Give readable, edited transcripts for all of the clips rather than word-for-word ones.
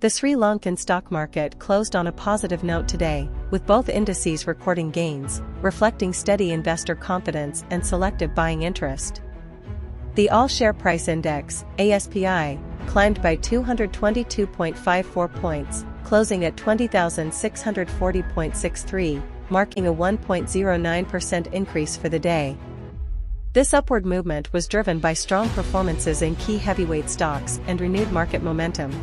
The Sri Lankan stock market closed on a positive note today, with both indices recording gains, reflecting steady investor confidence and selective buying interest. The All-Share Price Index, ASPI, climbed by 222.54 points, closing at 20,640.63, marking a 1.09% increase for the day. This upward movement was driven by strong performances in key heavyweight stocks and renewed market momentum.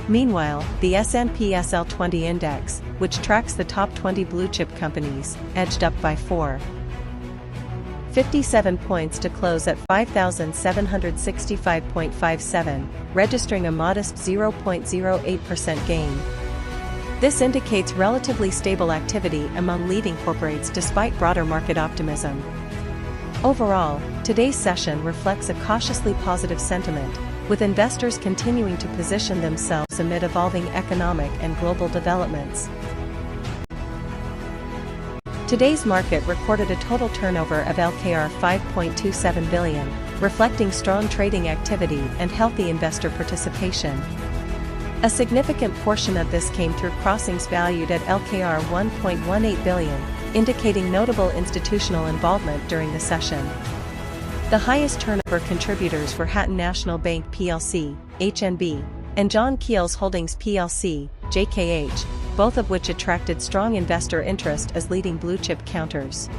Meanwhile, the S&P SL 20 index, which tracks the top 20 blue-chip companies, edged up by 4.57 points to close at 5,765.57, registering a modest 0.08% gain. This indicates relatively stable activity among leading corporates despite broader market optimism. Overall, today's session reflects a cautiously positive sentiment, with investors continuing to position themselves amid evolving economic and global developments. Today's market recorded a total turnover of LKR 5.27 billion, reflecting strong trading activity and healthy investor participation. A significant portion of this came through crossings valued at LKR 1.18 billion, indicating notable institutional involvement during the session. The highest turnover contributors were Hatton National Bank plc, HNB, and John Keells Holdings plc, JKH, both of which attracted strong investor interest as leading blue-chip counters.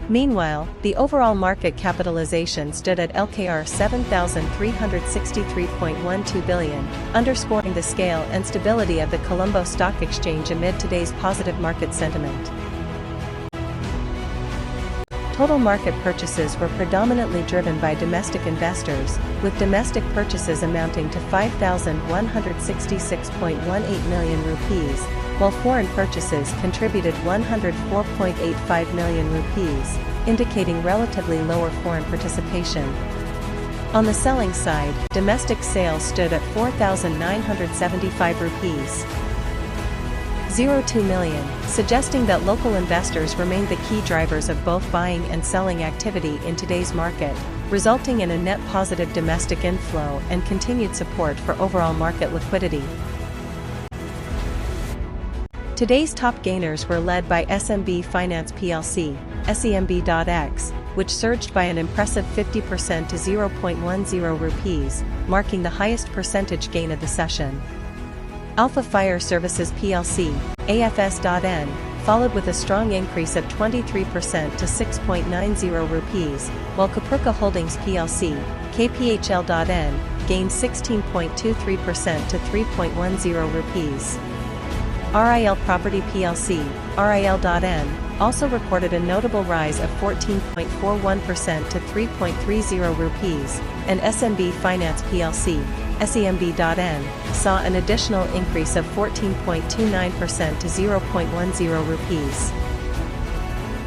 Meanwhile, the overall market capitalization stood at LKR 7,363.12 billion, underscoring the scale and stability of the Colombo Stock Exchange amid today's positive market sentiment. Total market purchases were predominantly driven by domestic investors, with domestic purchases amounting to 5,166.18 million rupees, while foreign purchases contributed 104.85 million rupees, indicating relatively lower foreign participation. On the selling side, domestic sales stood at 4,975 rupees. 0.2 million, suggesting that local investors remained the key drivers of both buying and selling activity in today's market, resulting in a net positive domestic inflow and continued support for overall market liquidity. Today's top gainers were led by SMB Finance plc, SEMB.X, which surged by an impressive 50% to 0.10 rupees, marking the highest percentage gain of the session. Alpha Fire Services plc, AFS.N, followed with a strong increase of 23% to 6.90 rupees, while Kapurka Holdings plc, KPHL.N, gained 16.23% to 3.10 rupees. RIL Property plc, RIL.N, also recorded a notable rise of 14.41% to 3.30 rupees, and SMB Finance plc, SEMB.N, saw an additional increase of 14.29% to 0.10 rupees.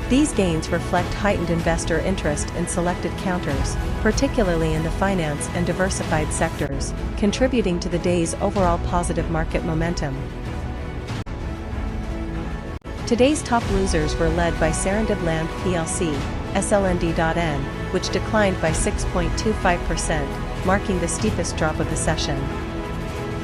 These gains reflect heightened investor interest in selected counters, particularly in the finance and diversified sectors, contributing to the day's overall positive market momentum. Today's top losers were led by Serendib Land plc, SLND.N, which declined by 6.25%, marking the steepest drop of the session.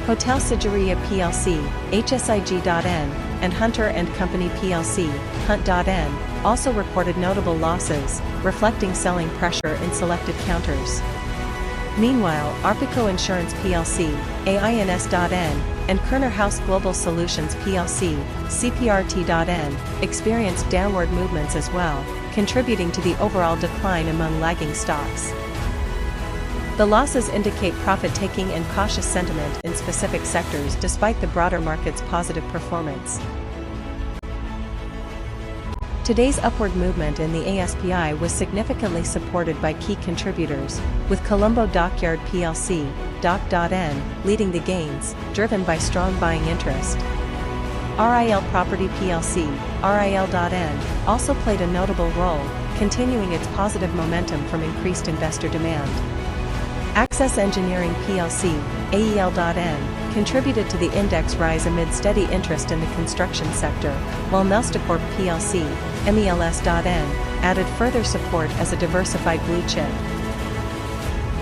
Hotel Sigiriya plc, HSIG.N, and Hunter & Company plc, Hunt.N, also recorded notable losses, reflecting selling pressure in selected counters. Meanwhile, Arpico Insurance plc, AINS.N, and Kerner House Global Solutions plc, CPRT.N, experienced downward movements as well, contributing to the overall decline among lagging stocks. The losses indicate profit-taking and cautious sentiment in specific sectors despite the broader market's positive performance. Today's upward movement in the ASPI was significantly supported by key contributors, with Colombo Dockyard plc, Doc.N, leading the gains, driven by strong buying interest. RIL Property plc, RIL.N, also played a notable role, continuing its positive momentum from increased investor demand. Access Engineering plc, AEL.N, contributed to the index rise amid steady interest in the construction sector, while Melstacorp plc, MELS.N, added further support as a diversified blue chip.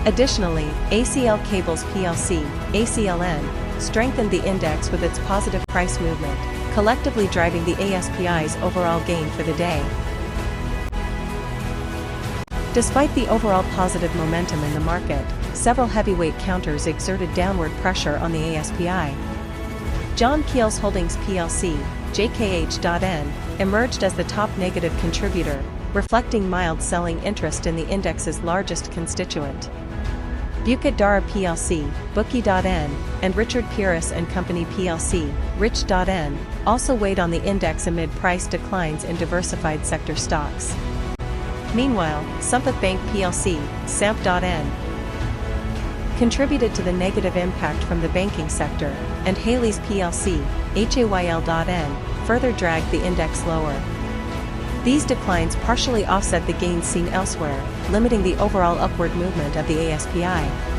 Additionally, ACL Cables plc, ACLN, strengthened the index with its positive price movement, collectively driving the ASPI's overall gain for the day. Despite the overall positive momentum in the market, several heavyweight counters exerted downward pressure on the ASPI. John Keells Holdings plc, JKH.N, emerged as the top negative contributor, reflecting mild selling interest in the index's largest constituent. Bukit Dara plc, Bookie.N, and Richard Pieris and Company plc, Rich.N, also weighed on the index amid price declines in diversified sector stocks. Meanwhile, Sampath Bank plc, Samp.N, contributed to the negative impact from the banking sector, and Hayleys plc, Hayl.N, further dragged the index lower. These declines partially offset the gains seen elsewhere, limiting the overall upward movement of the ASPI.